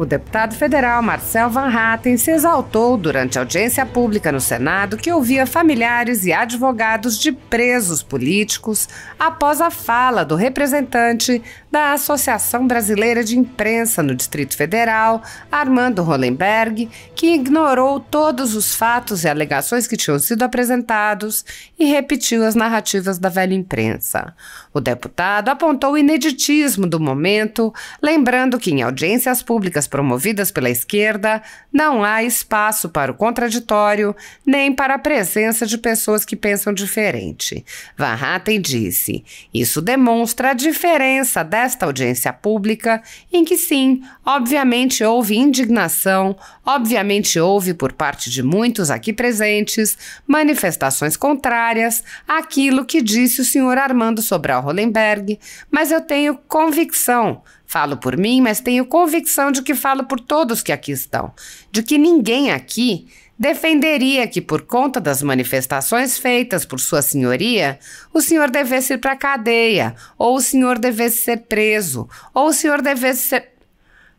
O deputado federal Marcel Van Hatten se exaltou durante a audiência pública no Senado que ouvia familiares e advogados de presos políticos após a fala do representante da Associação Brasileira de Imprensa no Distrito Federal, Armando Hollenberg, que ignorou todos os fatos e alegações que tinham sido apresentados e repetiu as narrativas da velha imprensa. O deputado apontou o ineditismo do momento, lembrando que em audiências públicas promovidas pela esquerda não há espaço para o contraditório nem para a presença de pessoas que pensam diferente. Van Hatten disse: "Isso demonstra a diferença desta audiência pública em que sim, obviamente houve indignação, obviamente houve por parte de muitos aqui presentes manifestações contrárias àquilo que disse o senhor Armando Sobral Hollenberg, mas eu tenho convicção, falo por mim, mas tenho convicção de que falo por todos que aqui estão, de que ninguém aqui defenderia que, por conta das manifestações feitas por sua senhoria, o senhor devesse ir para a cadeia, ou o senhor devesse ser preso, ou o senhor devesse ser...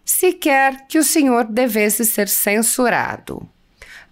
sequer que o senhor devesse ser censurado."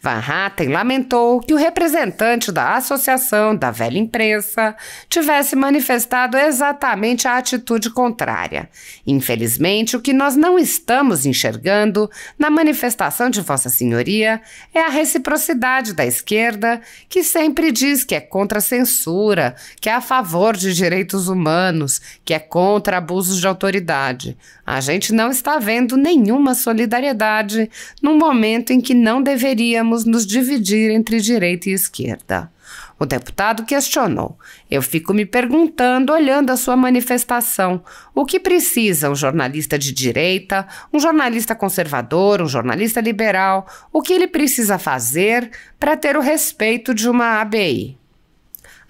Van Hatten lamentou que o representante da Associação da Velha Imprensa tivesse manifestado exatamente a atitude contrária. "Infelizmente, o que nós não estamos enxergando na manifestação de Vossa Senhoria é a reciprocidade da esquerda, que sempre diz que é contra a censura, que é a favor de direitos humanos, que é contra abusos de autoridade. A gente não está vendo nenhuma solidariedade num momento em que não deveríamos nos dividir entre direita e esquerda." O deputado questionou: "Eu fico me perguntando, olhando a sua manifestação, o que precisa um jornalista de direita, um jornalista conservador, um jornalista liberal, o que ele precisa fazer para ter o respeito de uma ABI?"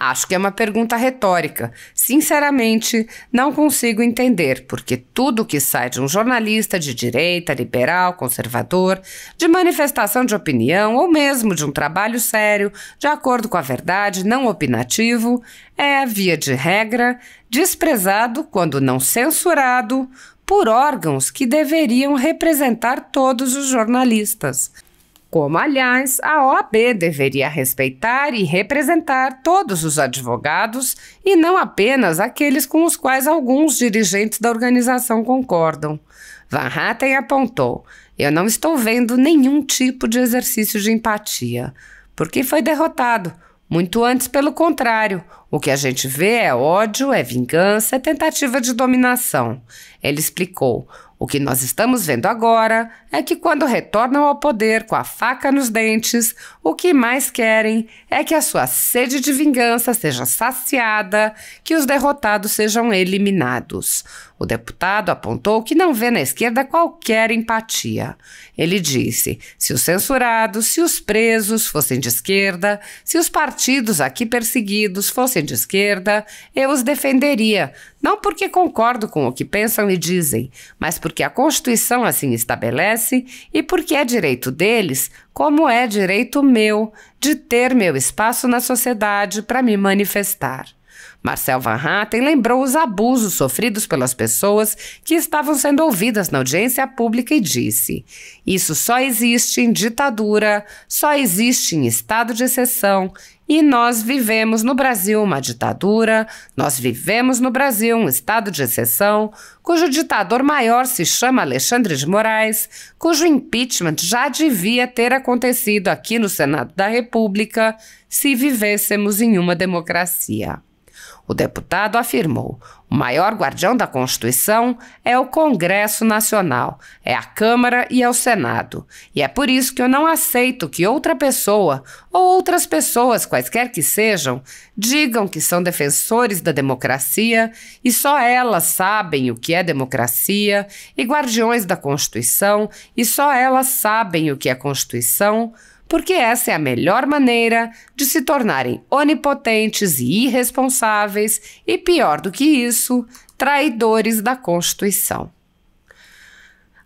Acho que é uma pergunta retórica. Sinceramente, não consigo entender, porque tudo que sai de um jornalista de direita, liberal, conservador, de manifestação de opinião ou mesmo de um trabalho sério, de acordo com a verdade, não opinativo, é, via de regra, desprezado, quando não censurado, por órgãos que deveriam representar todos os jornalistas. Como, aliás, a OAB deveria respeitar e representar todos os advogados e não apenas aqueles com os quais alguns dirigentes da organização concordam. Van Hatten apontou: "Eu não estou vendo nenhum tipo de exercício de empatia, porque foi derrotado. Muito antes, pelo contrário, o que a gente vê é ódio, é vingança, é tentativa de dominação." Ele explicou: "O que nós estamos vendo agora é que quando retornam ao poder com a faca nos dentes, o que mais querem é que a sua sede de vingança seja saciada, que os derrotados sejam eliminados." O deputado apontou que não vê na esquerda qualquer empatia. Ele disse: "Se os censurados, se os presos fossem de esquerda, se os partidos aqui perseguidos fossem de esquerda, eu os defenderia, não porque concordo com o que pensam e dizem, mas porque a Constituição assim estabelece e porque é direito deles, como é direito meu, de ter meu espaço na sociedade para me manifestar." Marcel Van Hatten lembrou os abusos sofridos pelas pessoas que estavam sendo ouvidas na audiência pública e disse: "Isso só existe em ditadura, só existe em estado de exceção, e nós vivemos no Brasil uma ditadura, nós vivemos no Brasil um estado de exceção, cujo ditador maior se chama Alexandre de Moraes, cujo impeachment já devia ter acontecido aqui no Senado da República se vivêssemos em uma democracia." O deputado afirmou: "O maior guardião da Constituição é o Congresso Nacional, é a Câmara e é o Senado. E é por isso que eu não aceito que outra pessoa, ou outras pessoas, quaisquer que sejam, digam que são defensores da democracia e só elas sabem o que é democracia, e guardiões da Constituição e só elas sabem o que é Constituição, porque essa é a melhor maneira de se tornarem onipotentes e irresponsáveis e, pior do que isso, traidores da Constituição."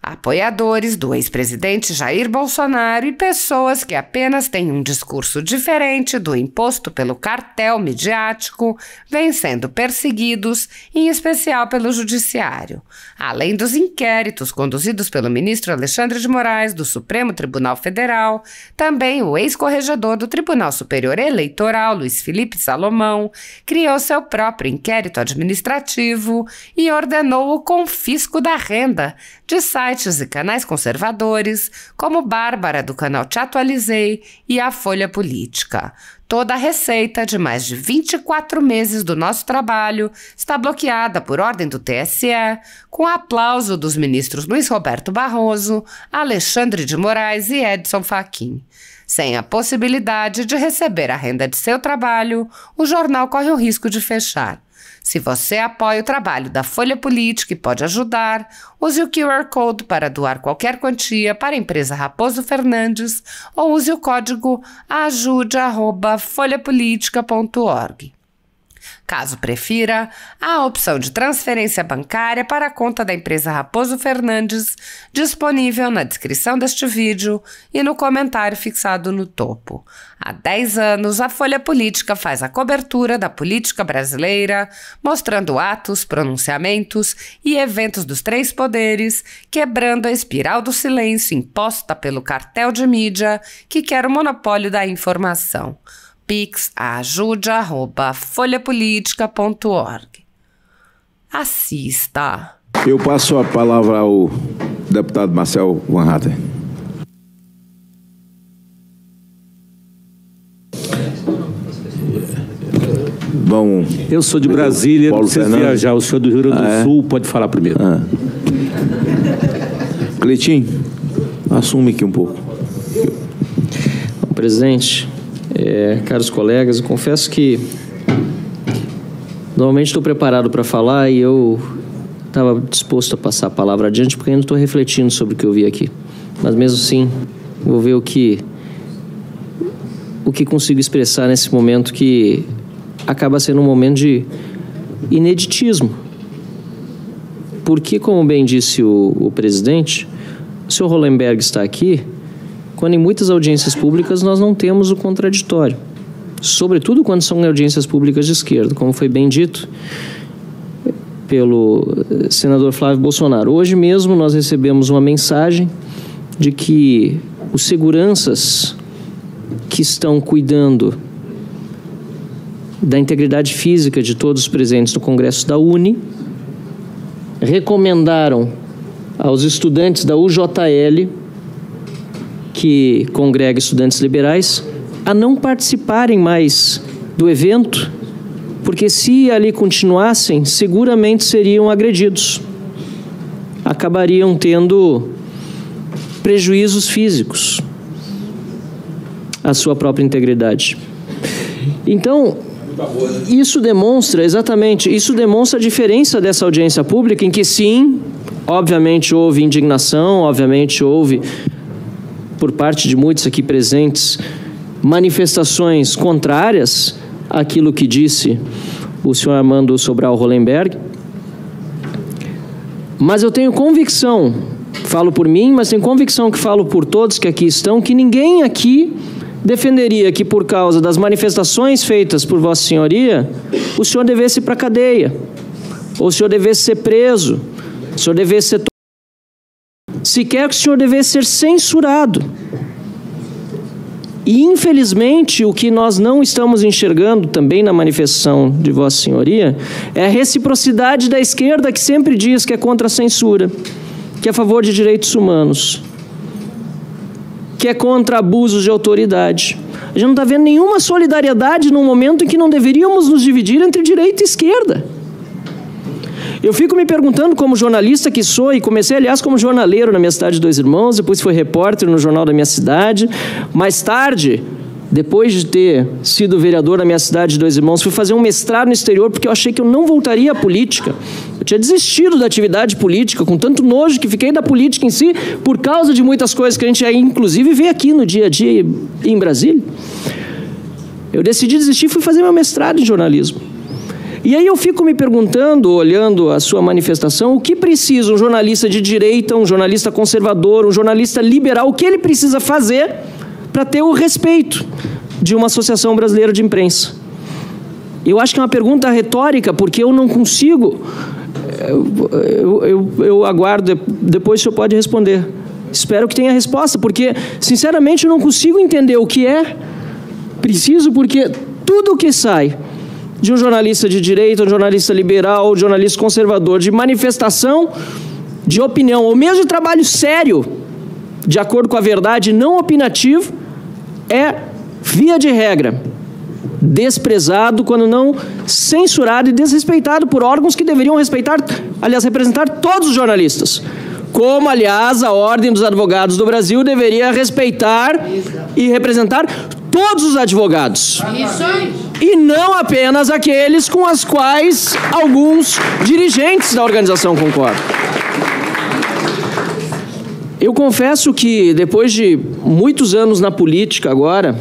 Apoiadores do ex-presidente Jair Bolsonaro e pessoas que apenas têm um discurso diferente do imposto pelo cartel midiático vêm sendo perseguidos, em especial pelo judiciário. Além dos inquéritos conduzidos pelo ministro Alexandre de Moraes do Supremo Tribunal Federal, também o ex-corregedor do Tribunal Superior Eleitoral, Luiz Felipe Salomão, criou seu próprio inquérito administrativo e ordenou o confisco da renda de sites e canais conservadores, como Bárbara, do canal Te Atualizei, e a Folha Política. Toda a receita de mais de 24 meses do nosso trabalho está bloqueada por ordem do TSE, com aplauso dos ministros Luiz Roberto Barroso, Alexandre de Moraes e Edson Fachin. Sem a possibilidade de receber a renda de seu trabalho, o jornal corre o risco de fechar. Se você apoia o trabalho da Folha Política e pode ajudar, use o QR Code para doar qualquer quantia para a empresa Raposo Fernandes ou use o código ajude@folhapolitica.org. Caso prefira, há a opção de transferência bancária para a conta da empresa Raposo Fernandes, disponível na descrição deste vídeo e no comentário fixado no topo. Há 10 anos, a Folha Política faz a cobertura da política brasileira, mostrando atos, pronunciamentos e eventos dos três poderes, quebrando a espiral do silêncio imposta pelo cartel de mídia que quer o monopólio da informação. Pix ajude@folhapolitica.org. Assista. Eu passo a palavra ao deputado Marcel Van Hatten. Bom, eu sou de Brasília, não preciso viajar. O senhor do Rio Grande do Sul pode falar primeiro. Cleitinho, assume aqui um pouco. Bom, presidente, caros colegas, eu confesso que normalmente estou preparado para falar e eu estava disposto a passar a palavra adiante porque ainda estou refletindo sobre o que eu vi aqui. Mas mesmo assim, vou ver o que consigo expressar nesse momento que acaba sendo um momento de ineditismo. Porque, como bem disse o presidente, o senhor Hollenberg está aqui quando em muitas audiências públicas nós não temos o contraditório. Sobretudo quando são audiências públicas de esquerda, como foi bem dito pelo senador Flávio Bolsonaro. Hoje mesmo nós recebemos uma mensagem de que os seguranças que estão cuidando da integridade física de todos os presentes no Congresso da UNE recomendaram aos estudantes da UJL, que congrega estudantes liberais, a não participarem mais do evento, porque se ali continuassem, seguramente seriam agredidos. Acabariam tendo prejuízos físicos à sua própria integridade. Então, isso demonstra, exatamente, isso demonstra a diferença dessa audiência pública, em que sim, obviamente houve indignação, obviamente houve, por parte de muitos aqui presentes, manifestações contrárias àquilo que disse o senhor Armando Sobral Hollenberg. Mas eu tenho convicção, falo por mim, mas tenho convicção que falo por todos que aqui estão, que ninguém aqui defenderia que, por causa das manifestações feitas por Vossa Senhoria, o senhor devesse ir para a cadeia, ou o senhor devesse ser preso, o senhor devesse ser... sequer que o senhor devesse ser censurado. E, infelizmente, o que nós não estamos enxergando também na manifestação de Vossa Senhoria é a reciprocidade da esquerda, que sempre diz que é contra a censura, que é a favor de direitos humanos, que é contra abusos de autoridade. A gente não está vendo nenhuma solidariedade num momento em que não deveríamos nos dividir entre direita e esquerda. Eu fico me perguntando, como jornalista que sou, e comecei, aliás, como jornaleiro na minha cidade de Dois Irmãos, depois fui repórter no jornal da minha cidade. Mais tarde, depois de ter sido vereador na minha cidade de Dois Irmãos, fui fazer um mestrado no exterior porque eu achei que eu não voltaria à política. Eu tinha desistido da atividade política, com tanto nojo que fiquei da política em si, por causa de muitas coisas que a gente, inclusive, vê aqui no dia a dia em Brasília. Eu decidi desistir e fui fazer meu mestrado em jornalismo. E aí eu fico me perguntando, olhando a sua manifestação, o que precisa um jornalista de direita, um jornalista conservador, um jornalista liberal, o que ele precisa fazer para ter o respeito de uma associação brasileira de imprensa? Eu acho que é uma pergunta retórica, porque eu não consigo... Eu aguardo, depois o senhor pode responder. Espero que tenha resposta, porque, sinceramente, eu não consigo entender o que é preciso, porque tudo o que sai de um jornalista de direita, um jornalista liberal, um jornalista conservador, de manifestação, de opinião, ou mesmo de trabalho sério, de acordo com a verdade, não opinativo, é, via de regra, desprezado, quando não censurado e desrespeitado por órgãos que deveriam respeitar, aliás, representar todos os jornalistas. Como, aliás, a Ordem dos Advogados do Brasil deveria respeitar e representar todos os advogados. Isso aí. E não apenas aqueles com os quais alguns dirigentes da organização concordam. Eu confesso que, depois de muitos anos na política agora,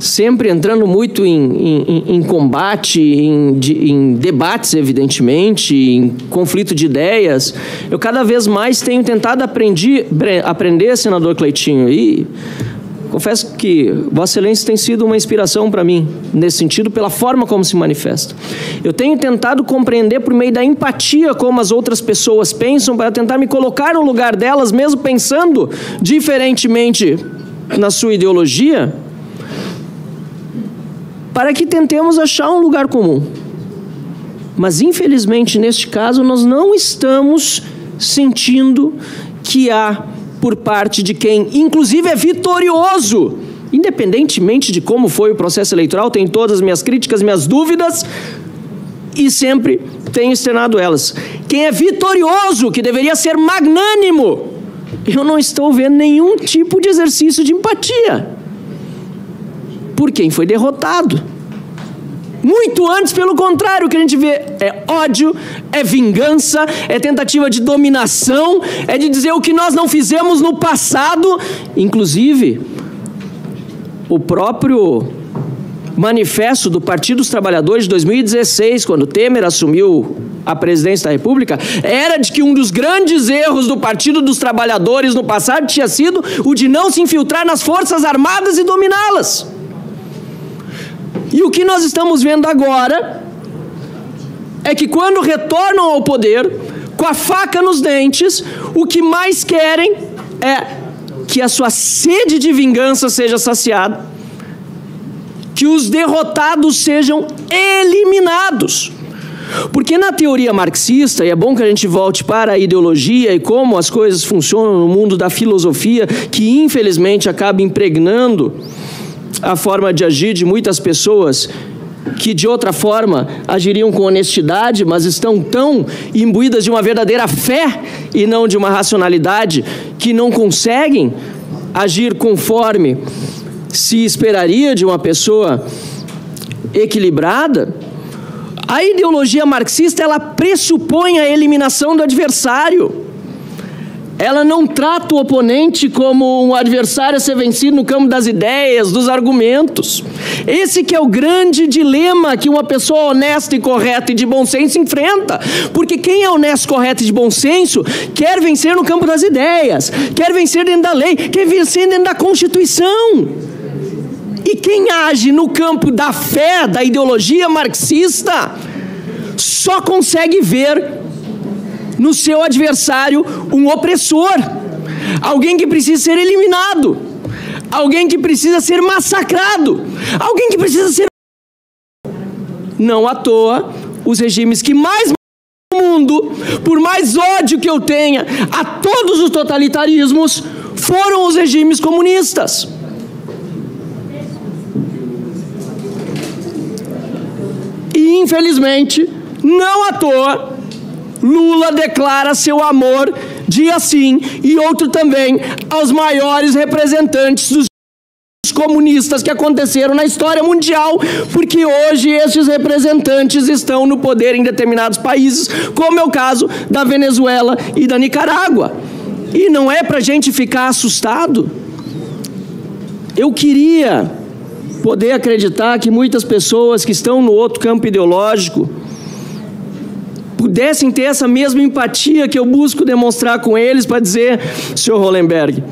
sempre entrando muito em combate, em debates, evidentemente, em conflito de ideias, eu cada vez mais tenho tentado aprender, senador Cleitinho, e confesso que Vossa Excelência tem sido uma inspiração para mim, nesse sentido, pela forma como se manifesta. Eu tenho tentado compreender por meio da empatia como as outras pessoas pensam, para tentar me colocar no lugar delas, mesmo pensando diferentemente na sua ideologia, para que tentemos achar um lugar comum. Mas, infelizmente, neste caso, nós não estamos sentindo que há, por parte de quem, inclusive, é vitorioso, independentemente de como foi o processo eleitoral, tenho todas as minhas críticas, minhas dúvidas, e sempre tenho externado elas. Quem é vitorioso, que deveria ser magnânimo, eu não estou vendo nenhum tipo de exercício de empatia por quem foi derrotado. Muito antes, pelo contrário, o que a gente vê é ódio, é vingança, é tentativa de dominação, é de dizer o que nós não fizemos no passado. Inclusive, o próprio manifesto do Partido dos Trabalhadores de 2016, quando Temer assumiu a presidência da República, era de que um dos grandes erros do Partido dos Trabalhadores no passado tinha sido o de não se infiltrar nas Forças Armadas e dominá-las. E o que nós estamos vendo agora é que, quando retornam ao poder, com a faca nos dentes, o que mais querem é que a sua sede de vingança seja saciada, que os derrotados sejam eliminados. Porque na teoria marxista, e é bom que a gente volte para a ideologia e como as coisas funcionam no mundo da filosofia, que infelizmente acaba impregnando a forma de agir de muitas pessoas que de outra forma agiriam com honestidade, mas estão tão imbuídas de uma verdadeira fé e não de uma racionalidade, que não conseguem agir conforme se esperaria de uma pessoa equilibrada. A ideologia marxista, ela pressupõe a eliminação do adversário. Ela não trata o oponente como um adversário a ser vencido no campo das ideias, dos argumentos. Esse que é o grande dilema que uma pessoa honesta e correta e de bom senso enfrenta. Porque quem é honesto, correto e de bom senso quer vencer no campo das ideias, quer vencer dentro da lei, quer vencer dentro da Constituição. E quem age no campo da fé, da ideologia marxista, só consegue ver no seu adversário um opressor, alguém que precisa ser eliminado, alguém que precisa ser massacrado, alguém que precisa ser... Não à toa, os regimes que mais no mundo, por mais ódio que eu tenha a todos os totalitarismos, foram os regimes comunistas. E, infelizmente, não à toa, Lula declara seu amor, dia sim e outro também, aos maiores representantes dos comunistas que aconteceram na história mundial, porque hoje esses representantes estão no poder em determinados países, como é o caso da Venezuela e da Nicarágua. E não é para a gente ficar assustado. Eu queria poder acreditar que muitas pessoas que estão no outro campo ideológico pudessem ter essa mesma empatia que eu busco demonstrar com eles para dizer, senhor Hollenberg,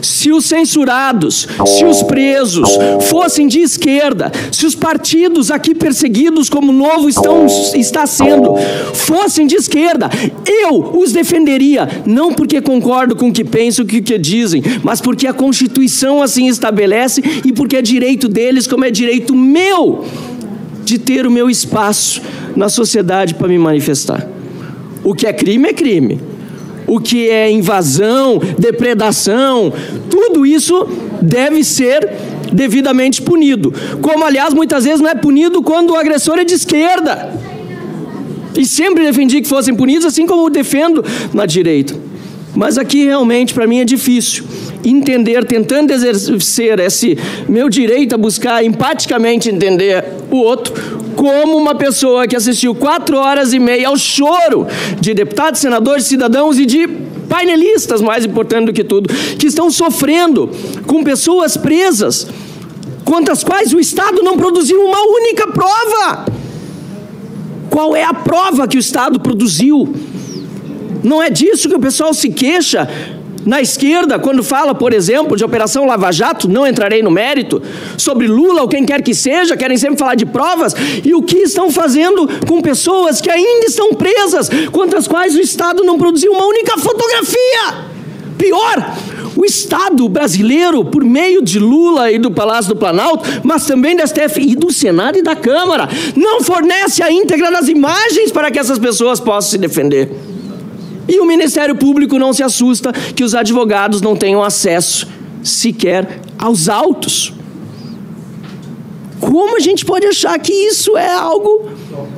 se os censurados, se os presos fossem de esquerda, se os partidos aqui perseguidos como o Novo está sendo, fossem de esquerda, eu os defenderia, não porque concordo com o que pensam, com o que dizem, mas porque a Constituição assim estabelece e porque é direito deles, como é direito meu, de ter o meu espaço na sociedade para me manifestar. O que é crime, o que é invasão, depredação, tudo isso deve ser devidamente punido. Como, aliás, muitas vezes não é punido quando o agressor é de esquerda. E sempre defendi que fossem punidos, assim como eu defendo na direita. Mas aqui realmente para mim é difícil entender, tentando exercer esse meu direito a buscar empaticamente entender o outro, como uma pessoa que assistiu 4 horas e meia ao choro de deputados, senadores, cidadãos e de painelistas, mais importante do que tudo, que estão sofrendo com pessoas presas, contra as quais o Estado não produziu uma única prova. Qual é a prova que o Estado produziu? Não é disso que o pessoal se queixa na esquerda, quando fala, por exemplo, de Operação Lava Jato, não entrarei no mérito, sobre Lula ou quem quer que seja, querem sempre falar de provas, e o que estão fazendo com pessoas que ainda estão presas, contra as quais o Estado não produziu uma única fotografia. Pior, o Estado brasileiro, por meio de Lula e do Palácio do Planalto, mas também da STF e do Senado e da Câmara, não fornece a íntegra das imagens para que essas pessoas possam se defender. E o Ministério Público não se assusta que os advogados não tenham acesso sequer aos autos. Como a gente pode achar que isso é algo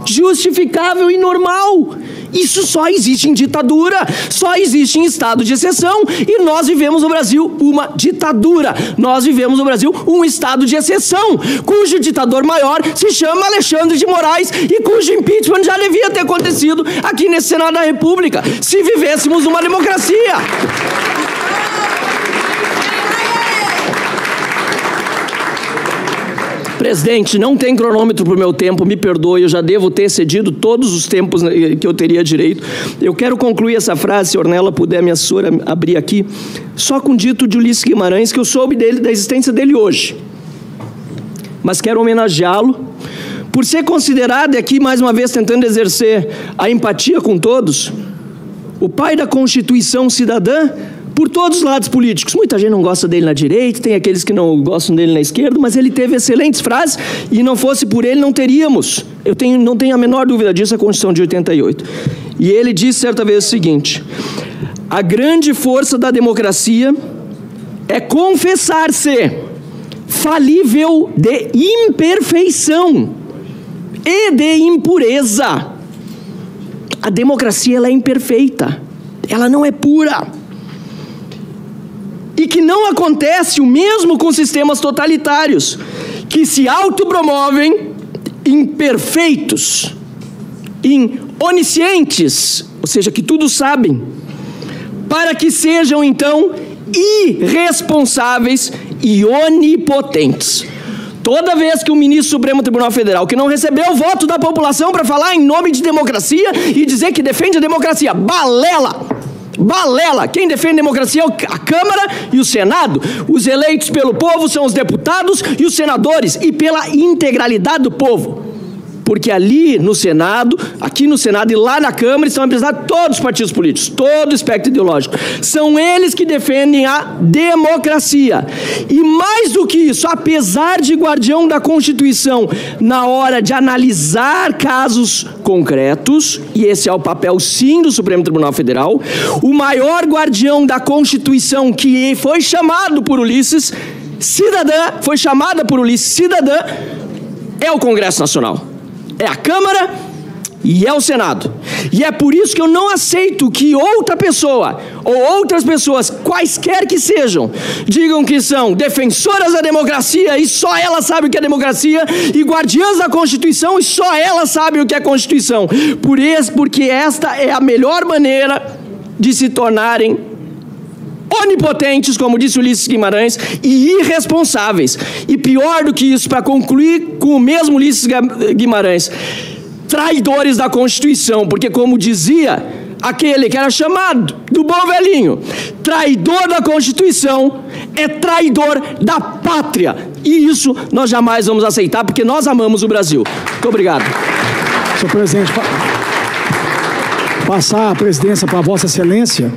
justificável e normal? Isso só existe em ditadura, só existe em estado de exceção, e nós vivemos no Brasil uma ditadura. Nós vivemos no Brasil um estado de exceção, cujo ditador maior se chama Alexandre de Moraes e cujo impeachment já devia ter acontecido aqui nesse Senado da República, se vivêssemos numa democracia. Presidente, não tem cronômetro para o meu tempo, me perdoe, eu já devo ter cedido todos os tempos que eu teria direito. Eu quero concluir essa frase, se Ornella puder, minha assessora, abrir aqui, só com o dito de Ulisses Guimarães, que eu soube dele, da existência dele hoje. Mas quero homenageá-lo, por ser considerado, e aqui mais uma vez tentando exercer a empatia com todos, o pai da Constituição cidadã, por todos os lados políticos. Muita gente não gosta dele na direita, tem aqueles que não gostam dele na esquerda, mas ele teve excelentes frases e não fosse por ele não teríamos, não tenho a menor dúvida disso, a Constituição de 88. E ele disse certa vez o seguinte: a grande força da democracia é confessar-se falível de imperfeição e de impureza. A democracia ela é imperfeita, ela não é pura. E que não acontece o mesmo com sistemas totalitários, que se autopromovem imperfeitos, oniscientes, ou seja, que tudo sabem, para que sejam, então, irresponsáveis e onipotentes. Toda vez que o ministro do Supremo Tribunal Federal, que não recebeu o voto da população para falar em nome de democracia e dizer que defende a democracia, balela! Quem defende a democracia é a Câmara e o Senado. Os eleitos pelo povo são os deputados e os senadores, e pela integralidade do povo. Porque ali no Senado, aqui no Senado e lá na Câmara estão representados todos os partidos políticos, todo o espectro ideológico. São eles que defendem a democracia. E mais do que isso, apesar de guardião da Constituição, na hora de analisar casos concretos, e esse é o papel sim do Supremo Tribunal Federal, o maior guardião da Constituição que foi chamado por Ulisses cidadã, foi chamada por Ulisses cidadã, é o Congresso Nacional. É a Câmara e é o Senado. E é por isso que eu não aceito que outra pessoa, ou outras pessoas, quaisquer que sejam, digam que são defensoras da democracia e só elas sabem o que é democracia, e guardiãs da Constituição e só elas sabem o que é Constituição. Porque esta é a melhor maneira de se tornarem onipotentes, como disse Ulisses Guimarães, e irresponsáveis. E pior do que isso, para concluir com o mesmo Ulisses Guimarães, traidores da Constituição, porque, como dizia aquele que era chamado do bom velhinho, traidor da Constituição é traidor da pátria. E isso nós jamais vamos aceitar, porque nós amamos o Brasil. Muito obrigado. Senhor presidente, passar a presidência para Vossa Excelência.